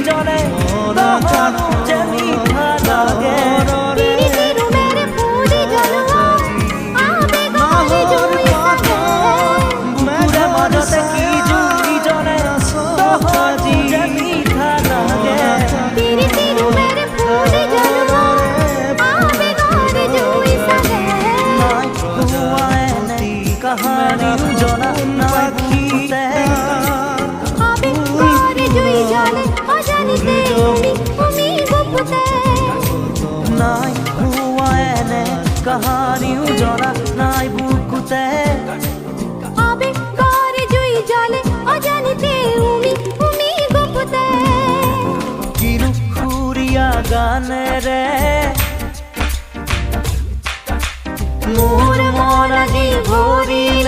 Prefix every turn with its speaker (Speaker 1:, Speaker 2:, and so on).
Speaker 1: জলে তহনু যে মিঠা লাগে বুকুরে মজতে কি জুড়ি জলে তহনু যে মিঠা লাগে कहानी जना नाखीते
Speaker 2: आबे जुई जाने अजानिते उमी गुप्ते
Speaker 1: नाई हुआने कहानी जना नाई बुकुते
Speaker 2: आबे जुई जाने अजानिते उमी गुप्ते
Speaker 1: किरु खुरिया गाने रे मोर मोर जी भोरी